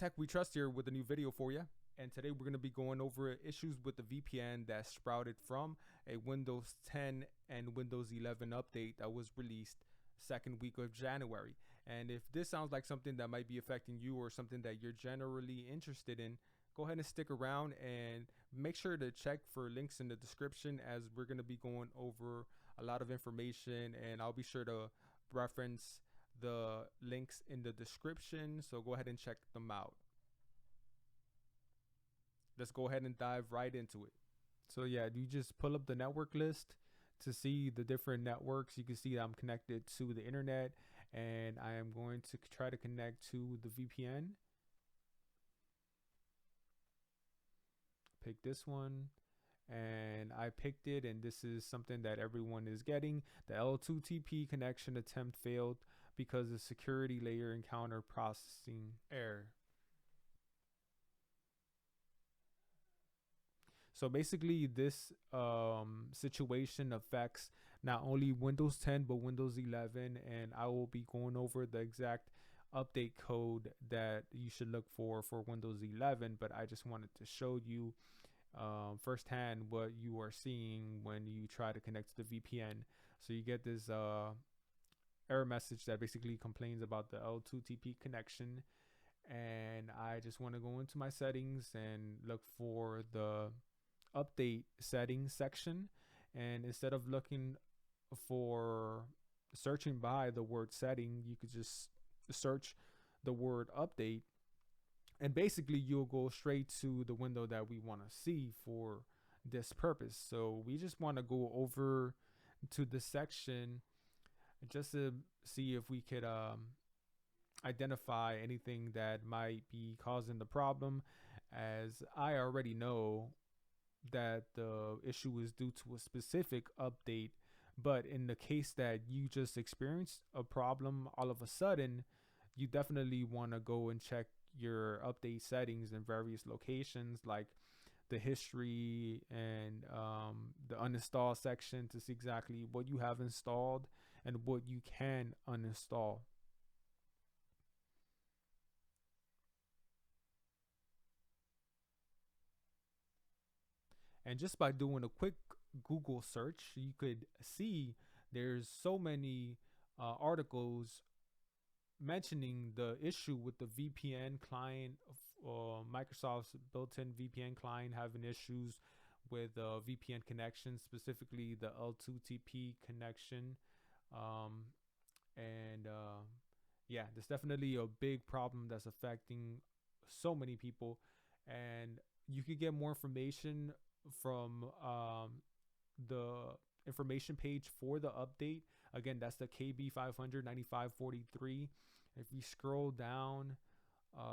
TechWeTrust here with a new video for you. And today we're going to be going over issues with the VPN that sprouted from a Windows 10 and Windows 11 update that was released second week of January. And if this sounds like something that might be affecting you or something that you're generally interested in, go ahead and stick around and make sure to check for links in the description, as we're going to be going over a lot of information, and I'll be sure to reference the links in the description, so go ahead and check them out. Let's go ahead and dive right into it. So yeah, you just pull up the network list to see the different networks. You can see that I'm connected to the internet, and I am going to try to connect to the VPN. Pick this one, and I picked it, and this is something that everyone is getting. The L2TP connection attempt failed because the security layer encounter processing error. So basically this situation affects not only Windows 10 but Windows 11, and I will be going over the exact update code that you should look for Windows 11, but I just wanted to show you firsthand what you are seeing when you try to connect to the VPN. So you get this error message that basically complains about the L2TP connection, and I just want to go into my settings and look for the update settings section, and instead of looking for searching by the word setting, you could just search the word update, and basically you'll go straight to the window that we want to see for this purpose. So we just want to go over to the section just to see if we could identify anything that might be causing the problem, as I already know that the issue is due to a specific update. But in the case that you just experienced a problem all of a sudden, you definitely want to go and check your update settings in various locations, like the history and the uninstall section, to see exactly what you have installed and what you can uninstall. And just by doing a quick Google search, you could see there's so many articles mentioning the issue with the VPN client, Microsoft's built-in VPN client having issues with VPN connections, specifically the L2TP connection. Yeah, there's definitely a big problem that's affecting so many people, and you could get more information from the information page for the update. Again, that's the KB 59543. If you scroll down,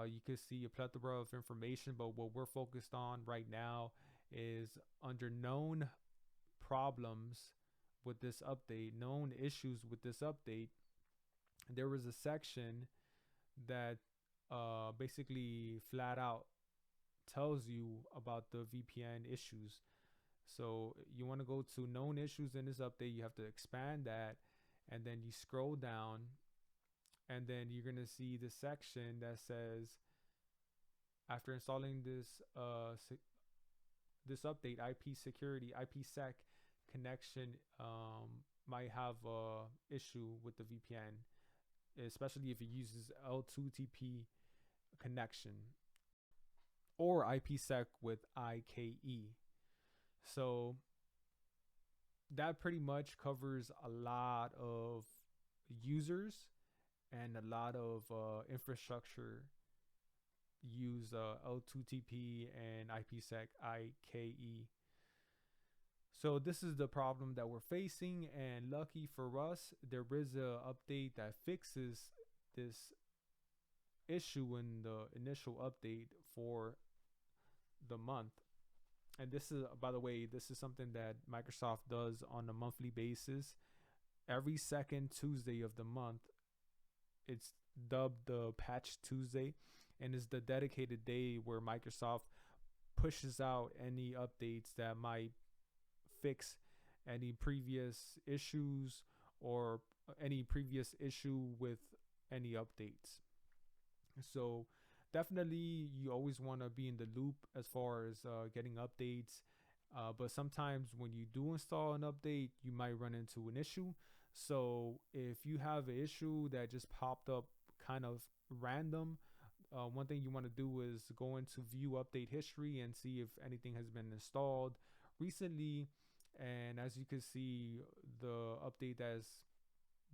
you can see a plethora of information, but what we're focused on right now is under known problems with this update, known issues with this update. There was a section that basically flat out tells you about the VPN issues. So you want to go to known issues in this update. You have to expand that, and then you scroll down, and then you're going to see the section that says, after installing this this update, IP security, IPsec connection might have a issue with the VPN, especially if it uses L2TP connection or IPsec with IKE. So that pretty much covers a lot of users and a lot of infrastructure use L2TP and IPsec IKE. So this is the problem that we're facing, and lucky for us, there is a update that fixes this issue in the initial update for the month. And this is, by the way, this is something that Microsoft does on a monthly basis. Every second Tuesday of the month, it's dubbed the Patch Tuesday, and is the dedicated day where Microsoft pushes out any updates that might fix any previous issues or any previous issue with any updates. So definitely you always want to be in the loop as far as getting updates. But sometimes when you do install an update, you might run into an issue. So if you have an issue that just popped up kind of random, one thing you want to do is go into view update history and see if anything has been installed recently. And as you can see, the update that's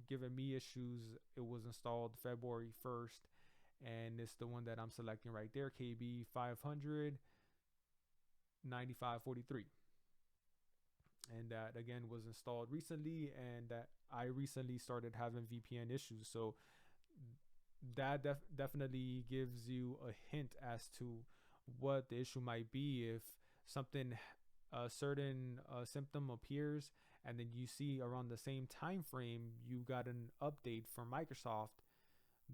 given me issues, it was installed February 1st, and it's the one that I'm selecting right there, KB 500 9543. And that again was installed recently, and that I recently started having VPN issues. So that definitely gives you a hint as to what the issue might be. If something, a certain symptom appears, and then you see around the same time frame you got an update from Microsoft,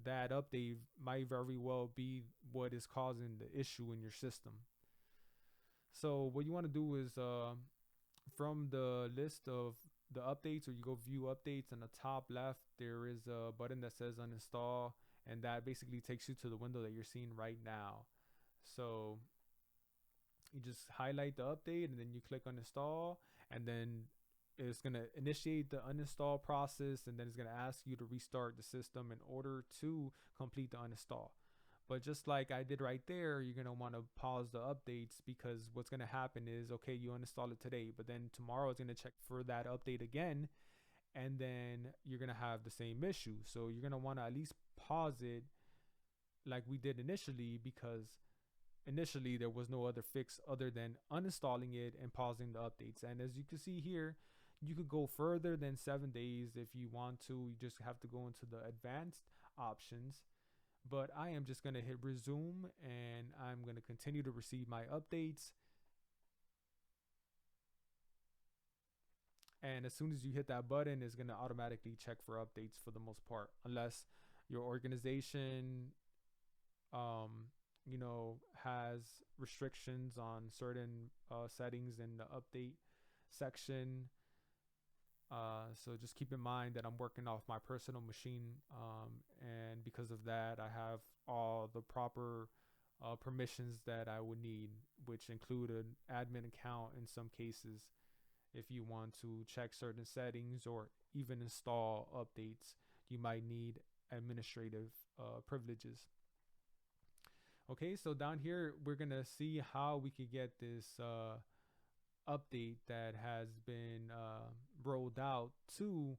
that update might very well be what is causing the issue in your system. So what you want to do is from the list of the updates, or you go view updates, in the top left there is a button that says uninstall, and that basically takes you to the window that you're seeing right now. So you just highlight the update and then you click uninstall, and then it's going to initiate the uninstall process, and then it's going to ask you to restart the system in order to complete the uninstall. But just like I did right there, you're going to want to pause the updates, because what's going to happen is, okay, you uninstall it today, but then tomorrow it's going to check for that update again, and then you're going to have the same issue. So you're going to want to at least pause it like we did initially, because initially there was no other fix other than uninstalling it and pausing the updates. And as you can see here, you could go further than 7 days if you want to. You just have to go into the advanced options. But I am just going to hit resume, and I'm going to continue to receive my updates. And as soon as you hit that button, it's going to automatically check for updates for the most part, unless your organization has restrictions on certain settings in the update section. So just keep in mind that I'm working off my personal machine, and because of that, I have all the proper permissions that I would need, which include an admin account in some cases if you want to check certain settings or even install updates. You might need administrative privileges. Okay, so down here we're gonna see how we could get this update that has been rolled out to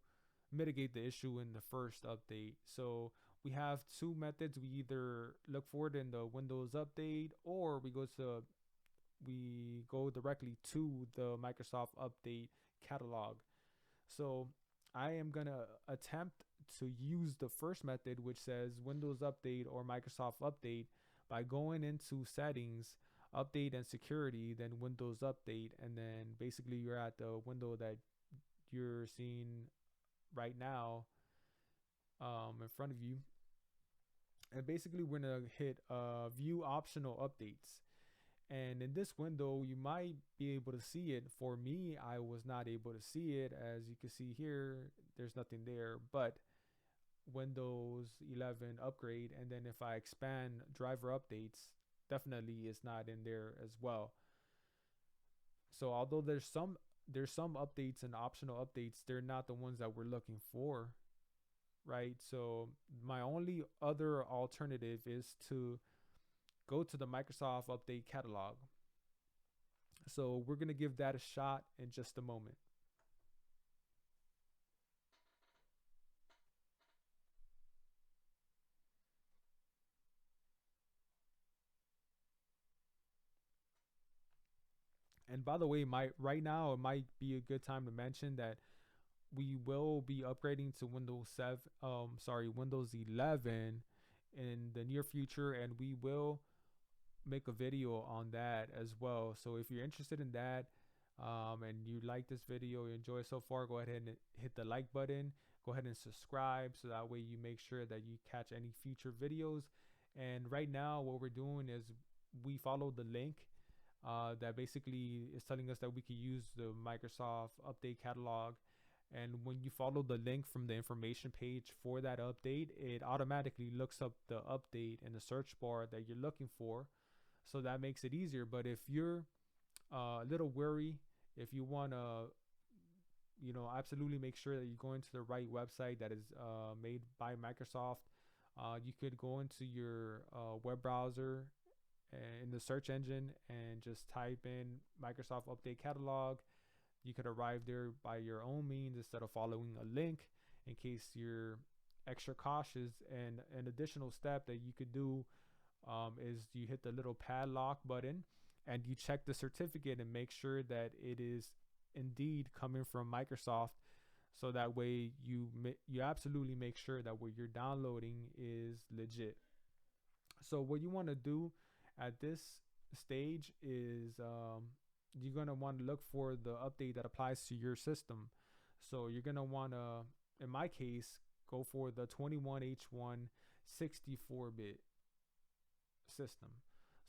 mitigate the issue in the first update. So we have two methods. We either look for it in the Windows update, or we go directly to the Microsoft update catalog. So I am gonna attempt to use the first method, which says Windows update or Microsoft update, by going into settings, update and security, then Windows update, and then basically you're at the window that you're seeing right now in front of you. And basically we're gonna hit view optional updates. And in this window, you might be able to see it. For me, I was not able to see it. As you can see here, there's nothing there, but Windows 11 upgrade. And then if I expand driver updates, definitely it's not in there as well. So although there's some updates and optional updates, they're not the ones that we're looking for, right? So my only other alternative is to go to the Microsoft update catalog. So we're going to give that a shot in just a moment. And by the way, right now it might be a good time to mention that we will be upgrading to Windows 11 in the near future, and we will make a video on that as well. So if you're interested in that, and you like this video, you enjoy it so far, go ahead and hit the like button. Go ahead and subscribe, so that way you make sure that you catch any future videos. And right now what we're doing is we follow the link that basically is telling us that we could use the Microsoft update catalog. And when you follow the link from the information page for that update, it automatically looks up the update in the search bar that you're looking for. So that makes it easier. But if you're a little worried, if you want to, absolutely make sure that you go into the right website that is made by Microsoft. You could go into your web browser in the search engine and just type in Microsoft Update Catalog. You could arrive there by your own means instead of following a link in case you're extra cautious. And an additional step that you could do is you hit the little padlock button and you check the certificate and make sure that it is indeed coming from Microsoft. So that way you absolutely make sure that what you're downloading is legit. So what you want to do at this stage is you're going to want to look for the update that applies to your system. So you're going to want to, in my case, go for the 21H1 64-bit system.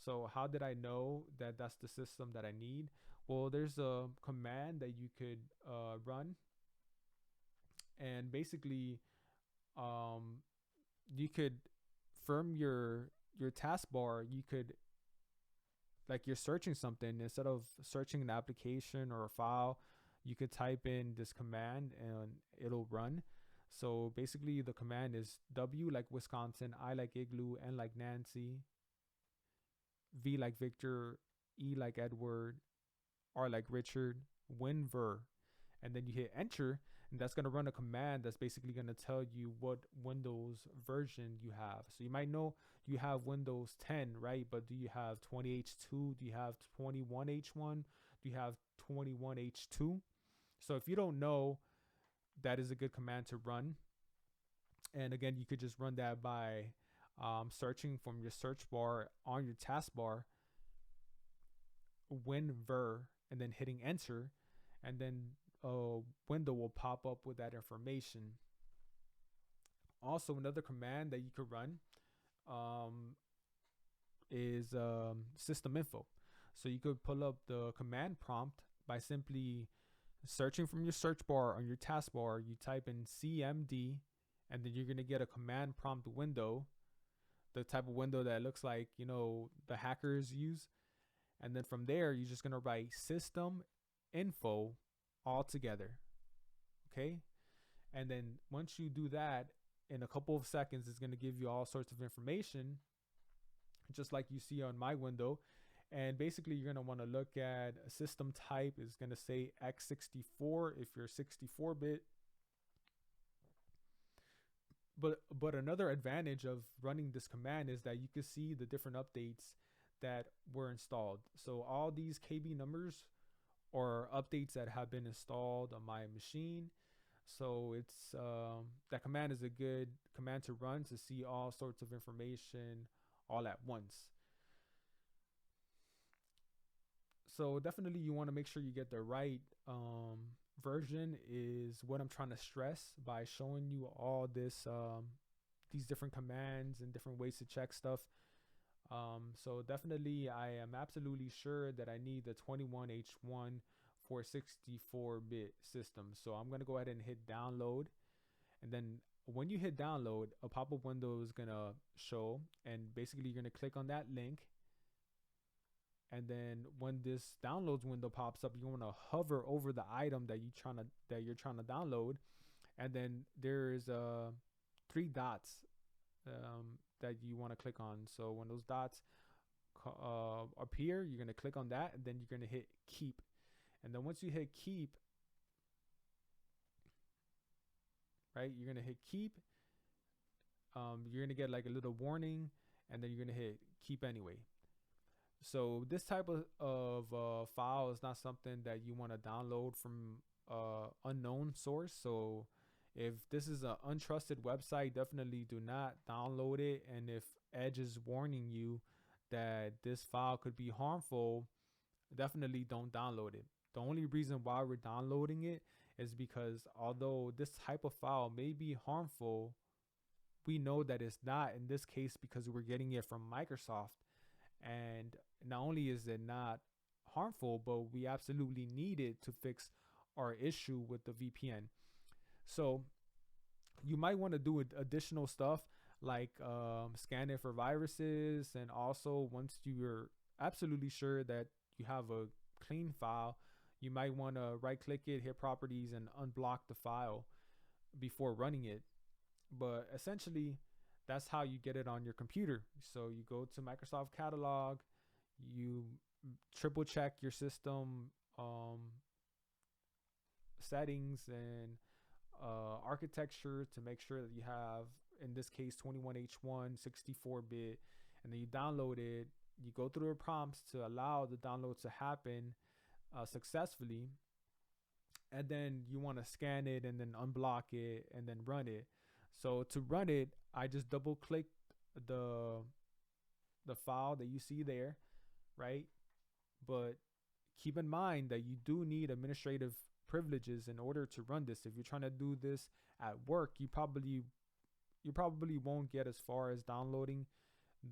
So how did I know that that's the system that I need? Well, there's a command that you could run, and basically you could, from your taskbar, you could, like, you're searching something, instead of searching an application or a file, you could type in this command and it'll run. So basically the command is W like Wisconsin, I like Igloo, N like Nancy, V like Victor, E like Edward, R like Richard, WinVer. And then you hit enter, and that's going to run a command that's basically going to tell you what Windows version you have. So you might know you have Windows 10, right? But do you have 20H2? Do you have 21H1? Do you have 21H2? So if you don't know, that is a good command to run. And again, you could just run that by searching from your search bar on your taskbar, WinVer, and then hitting enter, and then a window will pop up with that information. Also, another command that you could run is system info. So you could pull up the command prompt by simply searching from your search bar on your taskbar. You type in CMD, and then you're going to get a command prompt window, the type of window that looks like, the hackers use. And then from there, you're just going to write system info all together. Okay. And then once you do that, in a couple of seconds, it's going to give you all sorts of information, just like you see on my window. And basically, you're going to want to look at a system type is going to say x64 if you're 64-bit. But another advantage of running this command is that you can see the different updates that were installed. So all these KB numbers or updates that have been installed on my machine. So it's that command is a good command to run to see all sorts of information all at once. So definitely you want to make sure you get the right version is what I'm trying to stress by showing you all this these different commands and different ways to check stuff. So definitely I am absolutely sure that I need the 21H1 for 64-bit system. So I'm going to go ahead and hit download. And then when you hit download, a pop-up window is going to show. And basically you're going to click on that link. And then when this downloads window pops up, you want to hover over the item that you're trying to download. And then there's 3 dots that you want to click on. So when those dots appear, you're going to click on that, and then you're going to hit keep. And then once you hit keep, right, you're going to hit keep. You're going to get like a little warning, and then you're going to hit keep anyway. So this type of file is not something that you want to download from unknown source. So if this is an untrusted website, definitely do not download it. And if Edge is warning you that this file could be harmful, definitely don't download it. The only reason why we're downloading it is because although this type of file may be harmful, we know that it's not in this case because we're getting it from Microsoft. And not only is it not harmful, but we absolutely need it to fix our issue with the VPN. So you might want to do additional stuff like scan it for viruses, and also once you're absolutely sure that you have a clean file, you might want to right click it, hit properties, and unblock the file before running it. But essentially, that's how you get it on your computer. So you go to Microsoft Catalog, you triple check your system settings and architecture to make sure that you have, in this case, 21H1 64-bit, and then you download it. You go through the prompts to allow the download to happen successfully, and then you want to scan it and then unblock it and then run it. So to run it, I just double click the the file that you see there, right? But keep in mind that you do need administrative privileges in order to run this. If you're trying to do this at work, you probably won't get as far as downloading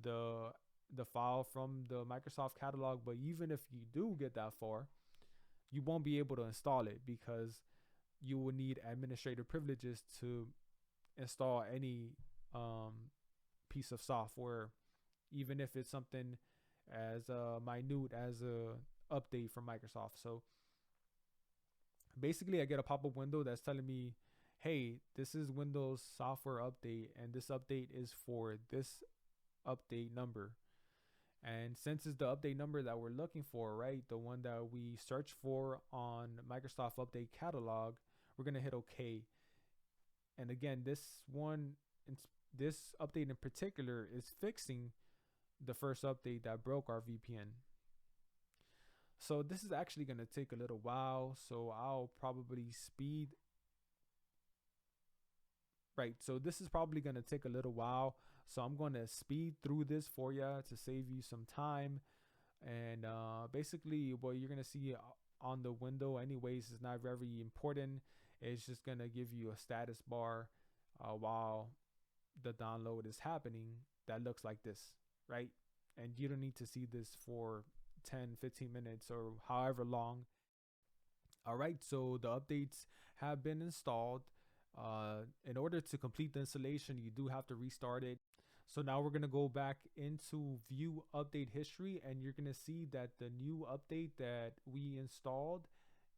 the the file from the Microsoft catalog. But even if you do get that far, you won't be able to install it because you will need administrative privileges to install any piece of software, even if it's something as minute as a update from Microsoft. So basically, I get a pop-up window that's telling me, "Hey, this is Windows software update, and this update is for this update number." And since it's the update number that we're looking for, right, the one that we search for on Microsoft Update Catalog, we're gonna hit OK. And again, this update in particular is fixing the first update that broke our VPN. So this is actually going to take a little while. So I'll probably speed. Right. So this is probably going to take a little while. So I'm going to speed through this for you to save you some time. And basically, what you're going to see on the window, anyways, is not very important. It's just going to give you a status bar while the download is happening that looks like this, right? And you don't need to see this for 10, 15 minutes or however long. All right, so the updates have been installed. In order to complete the installation, you do have to restart it. So now we're going to go back into view update history, and you're going to see that the new update that we installed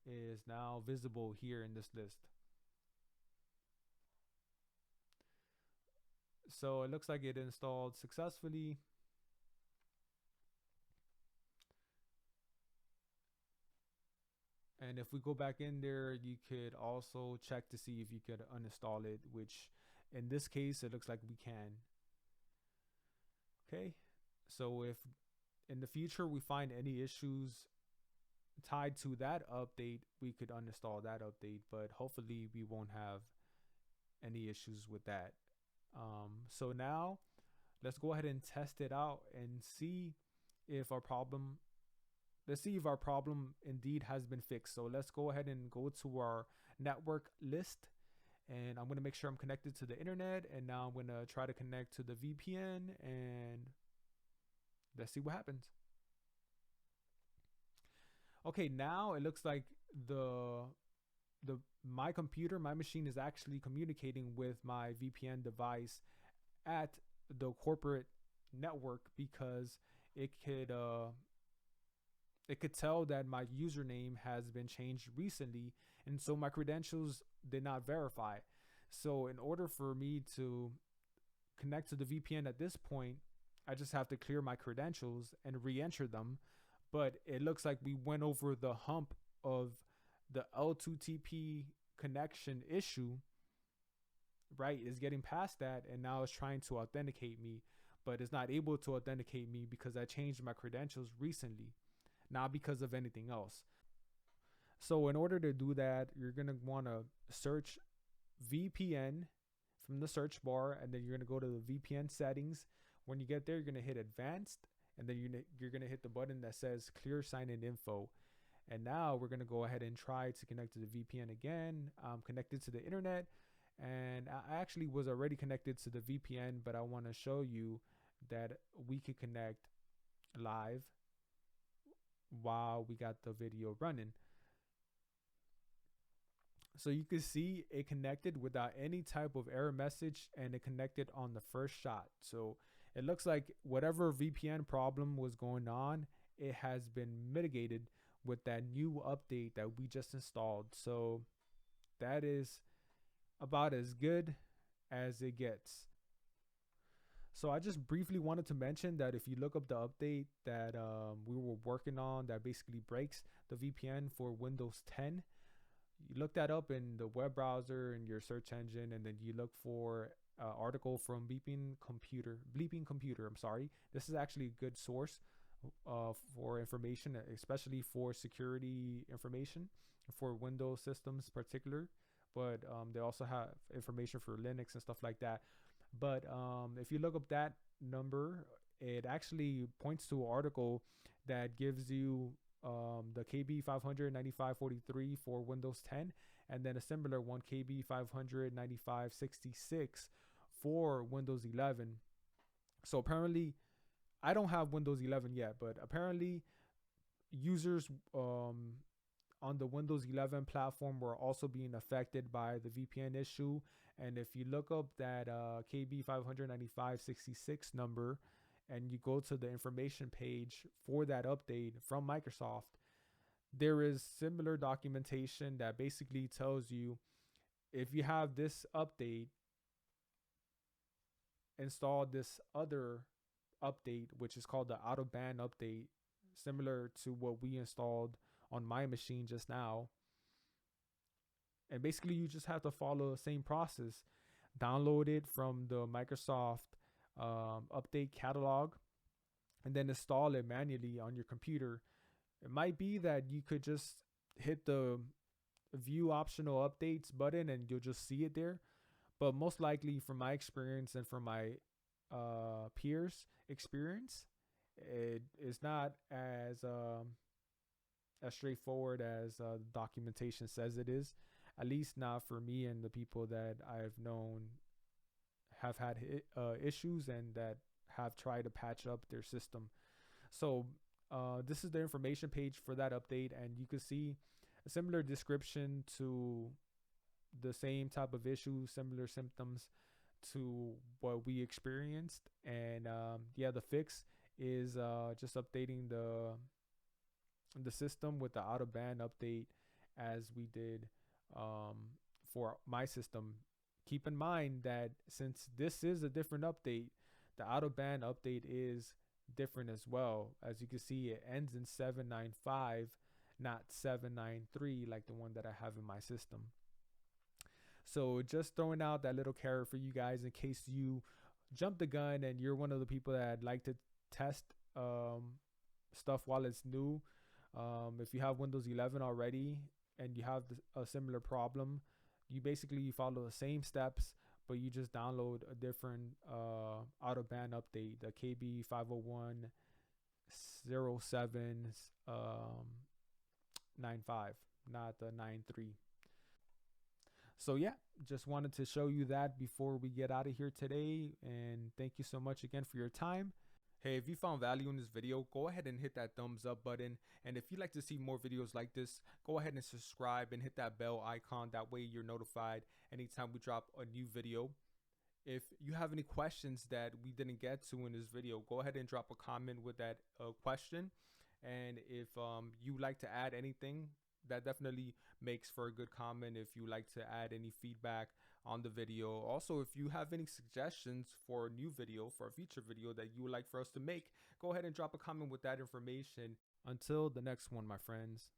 is now visible here in this list. So it looks like it installed successfully. And if we go back in there, you could also check to see if you could uninstall it, which in this case, it looks like we can. Okay. So if in the future we find any issues tied to that update, we could uninstall that update, but hopefully we won't have any issues with that. So now let's go ahead and test it out and see if our problem let's see if our problem indeed has been fixed. So let's go ahead and go to our network list, and I'm going to make sure I'm connected to the internet, and now I'm going to try to connect to the VPN, and let's see what happens. Okay, now it looks like the my computer, my machine is actually communicating with my VPN device at the corporate network because it could tell that my username has been changed recently, and so my credentials did not verify. So in order for me to connect to the VPN at this point, I just have to clear my credentials and re-enter them. But it looks like we went over the hump of the L2TP connection issue, right? It's getting past that, and now it's trying to authenticate me, but it's not able to authenticate me because I changed my credentials recently, not because of anything else. So in order to do that, you're going to want to search VPN from the search bar, and then you're going to go to the VPN settings. When you get there, you're going to hit advanced, and then you're going to hit the button that says clear sign-in info. And now we're going to go ahead and try to connect to the VPN again. I'm connected to the internet, and I actually was already connected to the VPN, but I want to show you that we could connect live while we got the video running. So you can see it connected without any type of error message, and it connected on the first shot. So it looks like whatever VPN problem was going on, it has been mitigated with that new update that we just installed. So that is about as good as it gets. So I just briefly wanted to mention that if you look up the update that we were working on that basically breaks the VPN for Windows 10, you look that up in the web browser in your search engine, and then you look for an article from Bleeping Computer. I'm sorry. This is actually a good source for information, especially for security information for Windows systems, particular. But they also have information for Linux and stuff like that. But if you look up that number, it actually points to an article that gives you the KB 59543 for Windows 10, and then a similar one, KB 59566 for Windows 11. So apparently, I don't have Windows 11 yet, but apparently users on the Windows 11 platform were also being affected by the VPN issue. And if you look up that KB 59566 number and you go to the information page for that update from Microsoft, there is similar documentation that basically tells you if you have this update, install this other update, which is called the out of band update, similar to what we installed on my machine just now. And basically, you just have to follow the same process. Download it from the Microsoft update catalog, and then install it manually on your computer. It might be that you could just hit the view optional updates button and you'll just see it there. But most likely, from my experience and from my peers' experience, it is not as straightforward as documentation says it is. At least not for me and the people that I've known have had issues and that have tried to patch up their system. So this is the information page for that update, and you can see a similar description to the same type of issue, similar symptoms to what we experienced. And yeah, the fix is just updating the system with the out of band update as we did for my system. Keep in mind that since this is a different update, the out of band update is different as well. As you can see, it ends in 795, not 793 like the one that I have in my system. So just throwing out that little carrot for you guys in case you jump the gun and you're one of the people that like to test stuff while it's new. If you have Windows 11 already and you have a similar problem, you basically follow the same steps, but you just download a different out of band update, the KB 50107 95, not the 93. So yeah, just wanted to show you that before we get out of here today, and thank you so much again for your time. Hey, if you found value in this video, go ahead and hit that thumbs up button. And if you'd like to see more videos like this, go ahead and subscribe and hit that bell icon. That way you're notified anytime we drop a new video. If you have any questions that we didn't get to in this video, go ahead and drop a comment with that question. And if you like to add anything, that definitely makes for a good comment if you like to add any feedback on the video. Also, if you have any suggestions for a new video, for a future video that you would like for us to make, go ahead and drop a comment with that information. Until the next one, my friends.